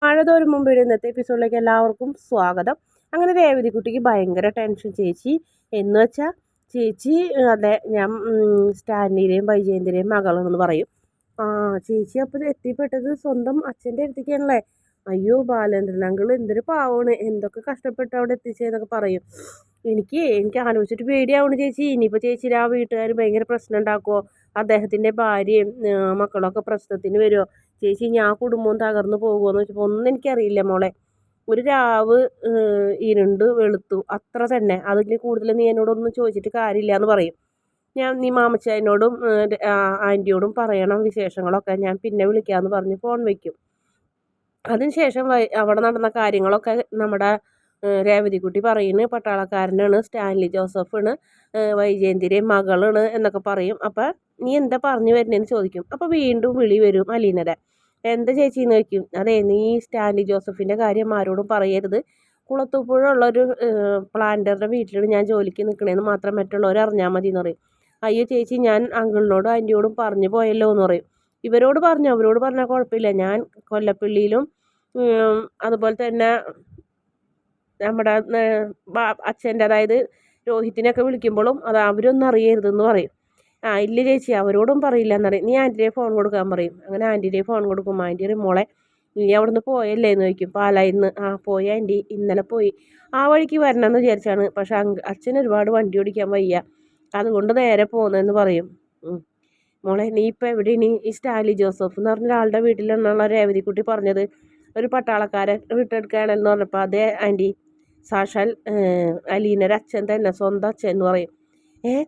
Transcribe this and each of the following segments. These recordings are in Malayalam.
മഴ തോരും മുമ്പ് ഇന്നത്തെ എപ്പിസോഡിലേക്ക് എല്ലാവർക്കും സ്വാഗതം. അങ്ങനെ രേവതി കുട്ടിക്ക് ഭയങ്കര ടെൻഷൻ. ചേച്ചി എന്ന് വെച്ചാൽ ചേച്ചി അതെ ഞാൻ സ്റ്റാൻലിയുടെയും വൈജയന്തിയുടെയും മകളെന്ന് പറയും. ആ ചേച്ചി അപ്പോൾ എത്തിപ്പെട്ടത് സ്വന്തം അച്ഛൻ്റെ അടുത്തേക്കാണല്ലേ. അയ്യോ ബാലേന്ദ്രൻ അങ്കിൾ എന്തൊരു പാവമാണ്, എന്തൊക്കെ കഷ്ടപ്പെട്ട് അവിടെ എത്തിച്ചതെന്നൊക്കെ പറയും. എനിക്ക് ആലോചിച്ചിട്ട് പേടിയാവണം ചേച്ചി. ഇനിയിപ്പോൾ ചേച്ചിയുടെ ആ വീട്ടുകാർ ഭയങ്കര പ്രശ്നം ഉണ്ടാക്കുമോ, അദ്ദേഹത്തിൻ്റെ ഭാര്യയും മക്കളൊക്കെ പ്രശ്നത്തിന് വരുമോ, ചേച്ചി ഞാൻ കുടുംബവും തകർന്നു പോകുമെന്ന് വെച്ചപ്പോൾ ഒന്നും എനിക്കറിയില്ല മോളെ. ഒരു രാവ് ഇരുണ്ട് വെളുത്തു അത്ര തന്നെ, അതിന് കൂടുതൽ നീ എന്നോടൊന്നും ചോദിച്ചിട്ട് കാര്യമില്ല എന്ന് പറയും. നീ മാമച്ചായനോടും ആൻറ്റിയോടും പറയണം വിശേഷങ്ങളൊക്കെ, ഞാൻ പിന്നെ വിളിക്കാമെന്ന് പറഞ്ഞ് ഫോൺ വയ്ക്കും. അതിനുശേഷം അവിടെ നടന്ന കാര്യങ്ങളൊക്കെ നമ്മുടെ രേവതിക്കുട്ടി പറയുന്നത് പട്ടാളക്കാരനാണ്, സ്റ്റാൻലി ജോസഫാണ്, വൈജയന്തിയുടെയും മകളാണ് എന്നൊക്കെ പറയും. അപ്പം നീ എന്താ പറഞ്ഞു വരുന്നതെന്ന് ചോദിക്കും. അപ്പോൾ വീണ്ടും വിളി വരും അലീനയുടെ. എന്താ ചേച്ചി എന്ന് ചോദിക്കും. അതെ നീ സ്റ്റാൻലി ജോസഫിൻ്റെ കാര്യം ആരോടും പറയരുത്, കുളത്തൂപ്പുഴ ഉള്ളൊരു പ്ലാന്ററുടെ വീട്ടിലാണ് ഞാൻ ജോലിക്ക് നിൽക്കണേന്ന് മാത്രം മറ്റുള്ളവർ അറിഞ്ഞാൽ മതി എന്ന് പറയും. അയ്യോ ചേച്ചി ഞാൻ അങ്കിളിനോടും ആൻറ്റിയോടും പറഞ്ഞു പോയല്ലോ എന്ന് പറയും. അവരോട് പറഞ്ഞാൽ കുഴപ്പമില്ല, ഞാൻ കൊല്ലപ്പള്ളിയിലും അതുപോലെ തന്നെ നമ്മുടെ അച്ഛൻ്റെ അതായത് രോഹിത്തിനെയൊക്കെ വിളിക്കുമ്പോഴും അത് അവരൊന്നും അറിയരുതെന്ന് പറയും. ഇല്ല ചേച്ചി അവരോടും പറയില്ല എന്നറിയും. നീ ആൻറ്റിയുടെ ഫോൺ കൊടുക്കാൻ പറയും. അങ്ങനെ ആൻറ്റിയുടെ ഫോൺ കൊടുക്കും. ആൻറ്റി മോളെ നീ അവിടെ നിന്ന് പോയല്ലേ എന്ന് ചോദിക്കും. പാലായിന്ന്. പോയി ആൻറ്റി, ഇന്നലെ പോയി. ആ വഴിക്ക് വരണമെന്ന് വിചാരിച്ചാണ്, പക്ഷെ അച്ഛൻ ഒരുപാട് വണ്ടി ഓടിക്കാൻ വയ്യ, അതുകൊണ്ട് നേരെ പോകുന്നതെന്ന് പറയും. മോളെ നീ ഇപ്പോൾ എവിടെയാണ്? ഈ സ്റ്റാൻലി ജോസഫ് എന്ന് പറഞ്ഞ ഒരാളുടെ വീട്ടിലെന്നുള്ള രേവതിക്കുട്ടി പറഞ്ഞത് ഒരു പട്ടാളക്കാരൻ വിട്ടെടുക്കുകയാണെന്ന് പറഞ്ഞപ്പോൾ അതേ ആൻറ്റി, സാക്ഷാൽ അലീനയുടെ അച്ഛൻ തന്നെ, സ്വന്തം അച്ഛൻ എന്ന് പറയും.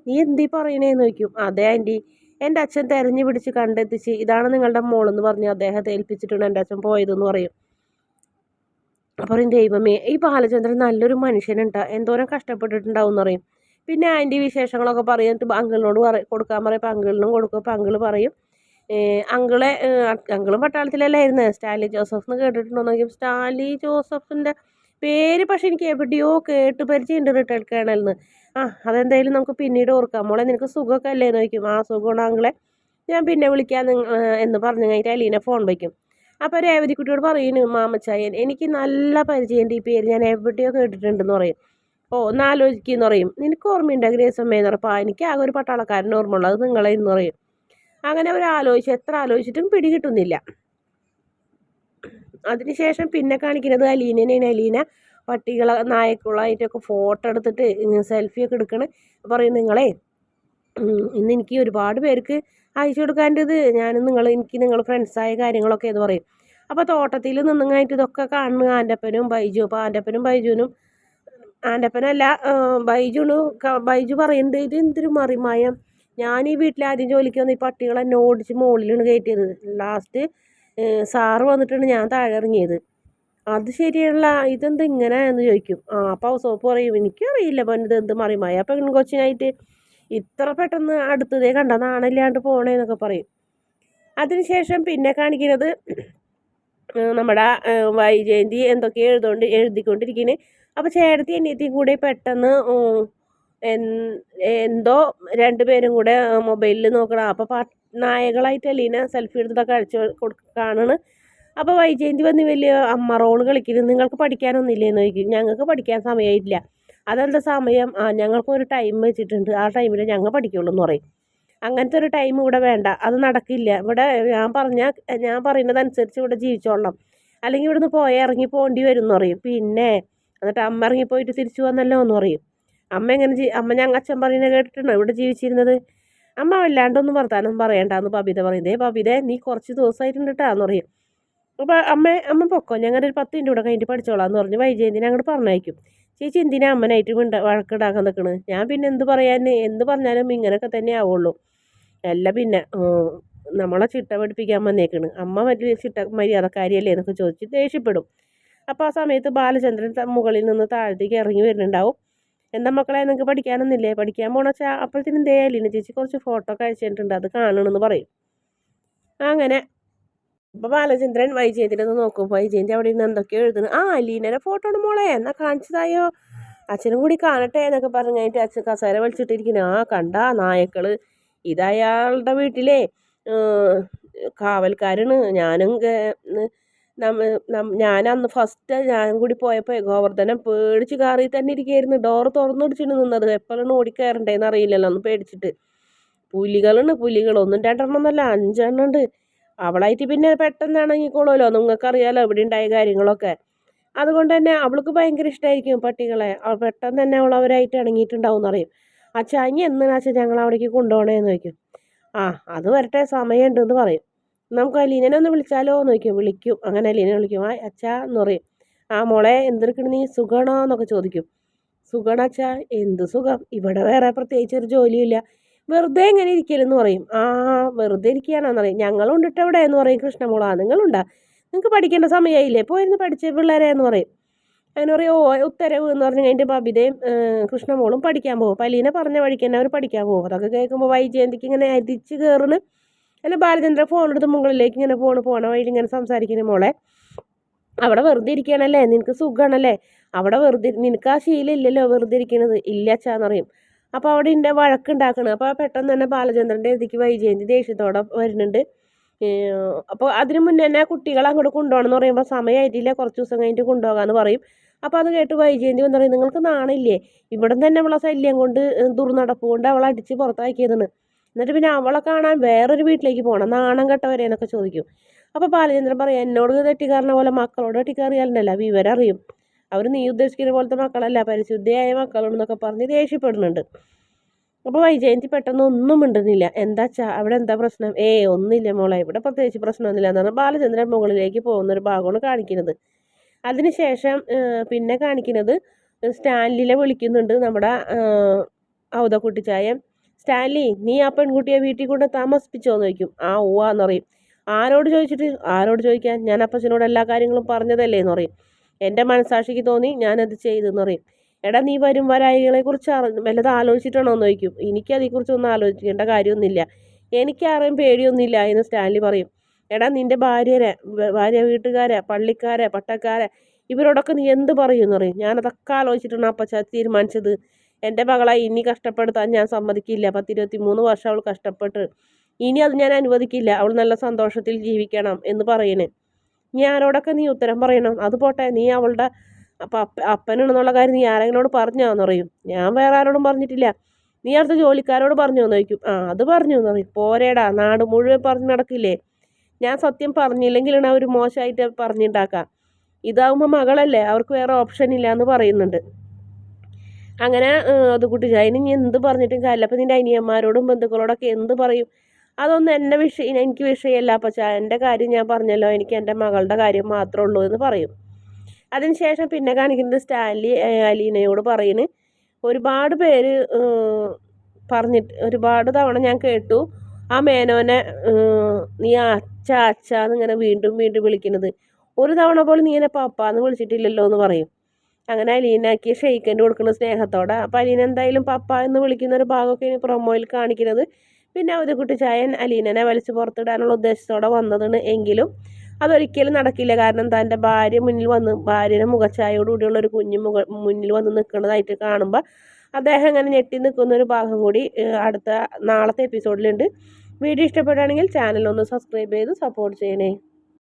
നീ എന്തീ പറയണേന്ന് ചോദിക്കും. അതെ ആൻറ്റി, എൻ്റെ അച്ഛൻ തെരഞ്ഞു പിടിച്ച് കണ്ടെത്തിച്ച് ഇതാണ് നിങ്ങളുടെ മോളെന്ന് പറഞ്ഞ് അദ്ദേഹത്തെ ഏൽപ്പിച്ചിട്ടാണ് എൻ്റെ അച്ഛൻ പോയതെന്ന് പറയും. പറയും ദൈവമേ ഈ ബാലചന്ദ്രൻ നല്ലൊരു മനുഷ്യനുണ്ടാ, എന്തോരം കഷ്ടപ്പെട്ടിട്ടുണ്ടാവും എന്ന് പറയും. പിന്നെ ആൻറ്റി വിശേഷങ്ങളൊക്കെ പറയും. അങ്കിളിനോട് കൊടുക്കാൻ പറയും. അപ്പം അങ്കിളിനും കൊടുക്കും. അപ്പം അങ്കിള് പറയും അങ്കിളും പട്ടാളത്തിലല്ലായിരുന്നു, സ്റ്റാൻലി ജോസഫ് എന്ന് കേട്ടിട്ടുണ്ടോയെന്ന്. സ്റ്റാൻലി ജോസഫിൻ്റെ പേര് പക്ഷെ എനിക്ക് എവിടെയോ കേട്ട് പരിചയമുണ്ട്, റിട്ടയർഡ് കേണലിന്. അതെന്തായാലും നമുക്ക് പിന്നീട് ഓർക്കാം. മോളെ നിനക്ക് സുഖമൊക്കെ അല്ലേ എന്ന് ചോദിക്കും. സുഖമാണ് അങ്കിളെ, ഞാൻ പിന്നെ വിളിക്കാം എന്ന് പറഞ്ഞു കഴിഞ്ഞിട്ട് അലീന ഫോൺ വയ്ക്കും. അപ്പോൾ രേവതിക്കുട്ടിയോട് പറയുന്നു മാമച്ചായൻ എനിക്ക് നല്ല പരിചയമുണ്ട്, ഈ പേര് ഞാൻ എവിടെയോ കേട്ടിട്ടുണ്ടെന്ന് പറയും. ഒന്ന് ആലോചിക്കുകയെന്ന് പറയും. നിനക്ക് ഓർമ്മയുണ്ട് ഗ്രേസമ്മയെന്ന് പറയും. എനിക്ക് ആകെ ഒരു പട്ടാളക്കാരൻ ഓർമ്മയുള്ളൂ, അത് നിങ്ങളെ എന്ന് പറയും. അങ്ങനെ അവർ എത്ര ആലോചിച്ചിട്ടും പിടികിട്ടുന്നില്ല. അതിനുശേഷം പിന്നെ കാണിക്കുന്നത് അലീനയാണ്. അലീന പട്ടികളെ നായക്കുള്ളായിട്ടൊക്കെ ഫോട്ടോ എടുത്തിട്ട് സെൽഫിയൊക്കെ എടുക്കണം. പറയും നിങ്ങളെ ഇന്ന് എനിക്ക് ഒരുപാട് പേർക്ക് അയച്ചു കൊടുക്കാൻ്റെത്, എനിക്ക് നിങ്ങൾ ഫ്രണ്ട്സായ കാര്യങ്ങളൊക്കെ എന്ന് പറയും. അപ്പോൾ തോട്ടത്തിൽ നിന്നുങ്ങായിട്ട് ഇതൊക്കെ കാണുന്നു ആൻ്റപ്പനും ബൈജു. അപ്പോൾ ആൻ്റപ്പനും ബൈജുവിനും ആൻ്റപ്പനല്ല ബൈജു പറയുന്നുണ്ട് ഇത് എന്തൊരു മറിമായം, ഞാൻ ഈ വീട്ടിൽ ആദ്യം ജോലിക്ക് വന്ന് ഈ പട്ടികളെ എന്നെ ഓടിച്ച് മുകളിലാണ് കയറ്റിയത്, ലാസ്റ്റ് സാറ് വന്നിട്ടാണ് ഞാൻ താഴെ ഇറങ്ങിയത്. അത് ശരിയല്ല, ഇതെന്ത് ഇങ്ങനെ എന്ന് ചോദിക്കും. അപ്പോൾ സോപ്പ് പറയും എനിക്കറിയില്ല ഇത് എന്ത് മറിമായ പെൺകൊച്ചിനായിട്ട് ഇത്ര പെട്ടെന്ന് അടുത്തതേ കണ്ട നാണല്ലാണ്ട് പോണേന്നൊക്കെ പറയും. അതിനുശേഷം പിന്നെ കാണിക്കുന്നത് നമ്മുടെ വൈജയന്തി എന്തൊക്കെയോ എഴുതിക്കൊണ്ടിരിക്കുന്നത്. അപ്പോൾ ചേട്ടത്തി അനിയത്തിയും കൂടെ പെട്ടെന്ന് എന്തോ രണ്ടുപേരും കൂടെ മൊബൈലിൽ നോക്കണം. അപ്പോൾ നായകളായിട്ട് അലീന സെൽഫി എടുത്തിട്ടൊക്കെ കാണണ്. അപ്പോൾ വൈജയന്തി വന്ന് വലിയ അമ്മ റോള് കളിക്കുന്നത്. നിങ്ങൾക്ക് പഠിക്കാനൊന്നുമില്ലേന്ന് ചോദിക്കും. ഞങ്ങൾക്ക് പഠിക്കാൻ സമയമില്ല. അതെന്താ സമയം? ഞങ്ങൾക്കൊരു ടൈം വെച്ചിട്ടുണ്ട്, ആ ടൈമിൽ ഞങ്ങൾ പഠിക്കുള്ളൂ എന്ന് പറയും. അങ്ങനത്തെ ഒരു ടൈം ഇവിടെ വേണ്ട, അത് നടക്കില്ല. ഇവിടെ ഞാൻ പറയുന്നതനുസരിച്ച് ഇവിടെ ജീവിച്ചോളണം, അല്ലെങ്കിൽ ഇവിടുന്ന് ഇറങ്ങി പോകേണ്ടി വരും എന്ന് പറയും. പിന്നെ എന്നിട്ട് അമ്മ ഇറങ്ങിപ്പോയിട്ട് തിരിച്ചു വന്നല്ലോ എന്ന് പറയും. അമ്മ ഞങ്ങൾ അച്ഛൻ പറയുന്നത് കേട്ടിട്ടുണ്ടോ ഇവിടെ ജീവിച്ചിരുന്നത്? അമ്മ വല്ലാണ്ടൊന്നും വർത്താനം പറയണ്ടെന്ന് ബബിത പറയുന്നത്. ബബിത നീ കുറച്ച് ദിവസമായിട്ടുണ്ട് കേട്ടാന്ന് പറയും. അപ്പോൾ അമ്മ പൊക്കോ, ഞങ്ങളുടെ ഒരു 10 മിനിറ്റ് കൂടെ കഴിഞ്ഞിട്ട് പഠിച്ചോളാം എന്ന് പറഞ്ഞ് വൈജയന്തിനെ അങ്ങോട്ട് പറഞ്ഞയക്കും. ചേച്ചി എന്തിനാ അമ്മനായിട്ട് വഴക്കിടാക്കാൻ നിൽക്കണ്? ഞാൻ പിന്നെ എന്ത് പറഞ്ഞാലും ഇങ്ങനെയൊക്കെ തന്നെ ആവുള്ളൂ. അല്ല പിന്നെ നമ്മളെ ചിട്ട പഠിപ്പിക്കാൻ വന്നേക്കണ്, അമ്മ വലിയ മര്യാദക്കാരിയല്ലേ എന്നൊക്കെ ചോദിച്ച് ദേഷ്യപ്പെടും. അപ്പോൾ ആ സമയത്ത് ബാലചന്ദ്രൻ മുകളിൽ നിന്ന് താഴത്തേക്ക് ഇറങ്ങി വരുന്നുണ്ടാവും. എന്താ മക്കളെ നിങ്ങൾക്ക് പഠിക്കാനൊന്നുമില്ലേ? പഠിക്കാൻ പോണെച്ചാൽ അപ്പോഴത്തേനും അലീന ചേച്ചി കുറച്ച് ഫോട്ടോ ഒക്കെ അയച്ചിട്ടുണ്ട്, അത് കാണണമെന്ന് പറയും. അങ്ങനെ അപ്പോൾ ബാലചന്ദ്രൻ വൈജയന്തിനെ നോക്കും. വൈജയന്തി അവിടെ നിന്ന് എന്തൊക്കെയോ എഴുതുന്നു. അലീനയുടെ ഫോട്ടോ ആണ് മോളെ, എന്നാൽ കാണിച്ചതായോ, അച്ഛനും കൂടി കാണട്ടെ എന്നൊക്കെ പറഞ്ഞു കഴിഞ്ഞിട്ട് അച്ഛൻ കസേര വലിച്ചിട്ടിരിക്കുന്നു. കണ്ടാ നായക്കൾ, ഇതയാളുടെ വീട്ടിലെ കാവൽക്കാരാണ്. ഞാൻ അന്ന് ഫസ്റ്റ് ഞാൻ കൂടി പോയപ്പോൾ ഗോവർദ്ധനം പേടിച്ച് കാറി തന്നെ ഇരിക്കുകയായിരുന്നു. ഡോറ് തുറന്നിടിച്ചിട്ട് നിന്നത്. എപ്പോഴാണ് ഓടിക്കയറണ്ടേന്ന് അറിയില്ലല്ലോ, ഒന്ന് പേടിച്ചിട്ട്. പുലികൾ ഒന്നും രണ്ടെണ്ണം എന്നല്ല, 5 ഉണ്ട്. അവളായിട്ട് പിന്നെ പെട്ടെന്ന് ഇണങ്ങിക്കോളുമല്ലോ, നിങ്ങൾക്കറിയാലോ ഇവിടെ ഉണ്ടായ കാര്യങ്ങളൊക്കെ. അതുകൊണ്ട് തന്നെ അവൾക്ക് ഭയങ്കര ഇഷ്ടമായിരിക്കും പട്ടികളെ. പെട്ടെന്ന് തന്നെ അവൾ അവരായിട്ട് ഇണങ്ങിയിട്ടുണ്ടാവും എന്നറിയും. അച്ഛാ ഇനി എന്നാച്ചാ ഞങ്ങൾ അവിടേക്ക് കൊണ്ടുപോകണേന്ന് ചോദിക്കും. ആ അത് വരട്ടെ, സമയമുണ്ടെന്ന് പറയും. നമുക്ക് അലീനനെ ഒന്ന് വിളിച്ചാലോ എന്ന് ചോദിക്കും. വിളിക്കും. അങ്ങനെ അലീനെ വിളിക്കും. ആ അച്ഛാ എന്ന് പറയും. ആ മോളെ എന്തെടുക്കണ് നീ, സുഖമാണോ എന്നൊക്കെ ചോദിക്കും. സുഖമാണ് അച്ഛാ. എന്ത് സുഖം, ഇവിടെ വേറെ പ്രത്യേകിച്ച് ഒരു ജോലിയില്ല, വെറുതെ എങ്ങനെ ഇരിക്കലെന്ന് പറയും. ആ വെറുതെ ഇരിക്കുകയാണെന്ന് പറയും. ഞങ്ങളുണ്ടിട്ട് എവിടെ എന്ന് പറയും. കൃഷ്ണമോളാ നിങ്ങളുണ്ടാ, നിങ്ങൾക്ക് പഠിക്കേണ്ട സമയമായില്ലേ, പോയിരുന്ന് പഠിച്ച പിള്ളേരെ എന്ന് പറയും. അങ്ങനെ പറയും. ഓ ഉത്തരവ് എന്ന് പറഞ്ഞ് കഴിഞ്ഞിട്ട് ബബിതയും കൃഷ്ണമോളും പഠിക്കാൻ പോകും. പലീനെ പറഞ്ഞ വഴിക്ക് തന്നെ അവർ പഠിക്കാൻ പോകും. അതൊക്കെ കേൾക്കുമ്പോൾ വൈജയന്തിക്ക് ഇങ്ങനെ അരിച്ച് കയറുന്നു. അല്ല ബാലചന്ദ്രൻ ഫോണെടുത്ത് മുകളിലേക്ക് ഇങ്ങനെ പോണ വഴി ഇങ്ങനെ സംസാരിക്കുന്ന മോളെ, അവിടെ വെറുതെ ഇരിക്കുകയാണല്ലേ, നിനക്ക് സുഖമാണല്ലേ, അവിടെ വെറുതെ നിനക്ക് ആ ശീലം ഇല്ലല്ലോ വെറുതെ ഇരിക്കണത്. ഇല്ല അച്ഛാന്ന് പറയും. അപ്പോൾ അവിടെ എൻ്റെ വഴക്കുണ്ടാക്കണം. അപ്പോൾ പെട്ടെന്ന് തന്നെ ബാലചന്ദ്രൻ്റെ ഇതിക്ക് വൈജയന്തി ദേഷ്യത്തോടെ വരുന്നുണ്ട്. അപ്പോൾ അതിന് മുന്നേ തന്നെ കുട്ടികളെ അങ്ങോട്ട് കൊണ്ടുപോകണം എന്ന് പറയുമ്പോൾ സമയമായിട്ടില്ല, കുറച്ച് ദിവസം കഴിഞ്ഞിട്ട് കൊണ്ടുപോകാമെന്ന് പറയും. അപ്പോൾ അത് കേട്ട് വൈജയന്തി എന്ന് പറയും, നിങ്ങൾക്ക് നാണില്ലേ, ഇവിടെ തന്നെ അവളെ ശല്യം കൊണ്ട് ദുർനടപ്പ് കൊണ്ട് അവളെ അടിച്ച് പുറത്താക്കിയതെന്ന്, എന്നിട്ട് പിന്നെ അവളെ കാണാൻ വേറൊരു വീട്ടിലേക്ക് പോകണം, നാണം കെട്ടവരെ എന്നൊക്കെ ചോദിക്കും. അപ്പോൾ ബാലചന്ദ്രൻ പറയും, എന്നോട് തെറ്റിക്കാരനെ പോലെ മക്കളോട് തെറ്റിക്കാറിയാലല്ല, വിവരം അറിയും, അവർ നീ ഉദ്ദേശിക്കുന്ന പോലത്തെ മക്കളല്ല, പരിശുദ്ധിയായ മക്കളെന്നൊക്കെ പറഞ്ഞ് ദേഷ്യപ്പെടുന്നുണ്ട്. അപ്പോൾ വൈജയന്തി പെട്ടെന്ന് ഒന്നും മിണ്ടുന്നില്ല. എന്താച്ചാ അവിടെ എന്താ പ്രശ്നം? ഒന്നുമില്ല മോളെ, ഇവിടെ പ്രത്യേകിച്ച് പ്രശ്നമൊന്നുമില്ല എന്നാണ് ബാലചന്ദ്രൻ മുകളിലേക്ക് പോകുന്ന ഒരു ഭാഗമാണ് കാണിക്കുന്നത്. അതിനുശേഷം പിന്നെ കാണിക്കുന്നത് സ്റ്റാൻലിനെ വിളിക്കുന്നുണ്ട് നമ്മുടെ ഔതക്കുട്ടിച്ചായൻ. സ്റ്റാൻലി നീ ആ പെൺകുട്ടിയെ വീട്ടിൽ കൊണ്ട് താമസിപ്പിച്ചോന്ന് ചോദിക്കും. ആ ഓവാന്ന് പറയും. ആരോട് ചോദിച്ചിട്ട്? ആരോട് ചോദിക്കാൻ, ഞാൻ അപ്പച്ചനോട് എല്ലാ കാര്യങ്ങളും പറഞ്ഞതല്ലേ എന്ന് പറയും. എൻ്റെ മനസാക്ഷിക്ക് തോന്നി ഞാനത് ചെയ്തെന്ന് പറയും. എടാ നീ വരും വരായികളെ കുറിച്ച് വല്ലതും ആലോചിച്ചിട്ടാണോ എന്ന് ചോദിക്കും. എനിക്കതേക്കുറിച്ചൊന്നും ആലോചിക്കേണ്ട കാര്യമൊന്നുമില്ല, എനിക്കാരെയും പേടിയൊന്നുമില്ല എന്ന് സ്റ്റാൻലി പറയും. എടാ നിൻ്റെ ഭാര്യ വീട്ടുകാരെ പള്ളിക്കാരെ പട്ടക്കാരെ ഇവരോടൊക്കെ നീ എന്ത് പറയുമെന്ന് പറയും. ഞാനതൊക്കെ ആലോചിച്ചിട്ടാണ് അപ്പച്ച തീരുമാനിച്ചത്. എൻ്റെ മകളെ ഇനി കഷ്ടപ്പെടുത്താൻ ഞാൻ സമ്മതിക്കില്ല. 10-23 വർഷം അവൾ കഷ്ടപ്പെട്ട്, ഇനി അത് ഞാൻ അനുവദിക്കില്ല. അവൾ നല്ല സന്തോഷത്തിൽ ജീവിക്കണം എന്ന് പറയണേ. നീ ആരോടൊക്കെ നീ ഉത്തരം പറയണം. അത് പോട്ടെ, നീ അവളുടെ അപ്പനാണെന്നുള്ള കാര്യം നീ ആരെങ്കിലോട് പറഞ്ഞോന്ന് പറയും. ഞാൻ വേറെ ആരോടും പറഞ്ഞിട്ടില്ല. നീ അടുത്ത ജോലിക്കാരോട് പറഞ്ഞോന്ന് ചോദിക്കും. ആ അത് പറഞ്ഞു എന്ന് പറയും. പോരേടാ, നാട് മുഴുവൻ പറഞ്ഞു നടക്കില്ലേ, ഞാൻ സത്യം പറഞ്ഞില്ലെങ്കിലാണ് അവർ മോശമായിട്ട് പറഞ്ഞുണ്ടാക്കാം. ഇതാവുമ്പോൾ മകളല്ലേ, അവർക്ക് വേറെ ഓപ്ഷൻ ഇല്ല എന്ന് പറയുന്നുണ്ട്. അങ്ങനെ അത് കുട്ടിച്ചായന് ഇനി എന്ത് പറഞ്ഞിട്ടും കാര്യമില്ല. അപ്പം നിൻ്റെ അനിയന്മാരോടും ബന്ധുക്കളോടൊക്കെ എന്ത് പറയും? അതൊന്നും എനിക്ക് വിഷയമല്ല അപ്പച്ചാ, എൻ്റെ കാര്യം ഞാൻ പറഞ്ഞല്ലോ, എനിക്ക് എൻ്റെ മകളുടെ കാര്യം മാത്രമേ ഉള്ളൂ എന്ന് പറയും. അതിനുശേഷം പിന്നെ കാണിക്കുന്നത് സ്റ്റാൻലി അലീനയോട് പറയുന്നു, ഒരുപാട് പേര് പറഞ്ഞിട്ട് ഒരുപാട് തവണ ഞാൻ കേട്ടു ആ മേനോനെ നീ അച്ഛ എന്നിങ്ങനെ വീണ്ടും വീണ്ടും വിളിക്കുന്നത്, ഒരു തവണ പോലും നീ എന്നെ പപ്പാന്ന് വിളിച്ചിട്ടില്ലല്ലോ എന്ന് പറയും. അങ്ങനെ അലീനയ്ക്ക് ഷെയ്ക്കൻഡ് കൊടുക്കുന്ന സ്നേഹത്തോടെ. അപ്പോൾ അലീന എന്തായാലും പപ്പ എന്ന് വിളിക്കുന്ന ഒരു ഭാഗമൊക്കെ പ്രൊമോയിൽ കാണിക്കുന്നത്. പിന്നെ ഔതക്കുട്ടിച്ചായൻ അലീനനെ വലിച്ചു പുറത്തിടാനുള്ള ഉദ്ദേശത്തോടെ വന്നതാണ്. എങ്കിലും അതൊരിക്കലും നടക്കില്ല. കാരണം തൻ്റെ ഭാര്യയുടെ മുഖച്ഛായയോടുകൂടിയുള്ള ഒരു കുഞ്ഞു മുന്നിൽ വന്ന് നിൽക്കുന്നതായിട്ട് കാണുമ്പോൾ അദ്ദേഹം അങ്ങനെ ഞെട്ടി നിൽക്കുന്ന ഒരു ഭാഗം കൂടി നാളത്തെ എപ്പിസോഡിലുണ്ട്. വീഡിയോ ഇഷ്ടപ്പെടുകയാണെങ്കിൽ ചാനൽ ഒന്ന് സബ്സ്ക്രൈബ് ചെയ്ത് സപ്പോർട്ട് ചെയ്യണേ.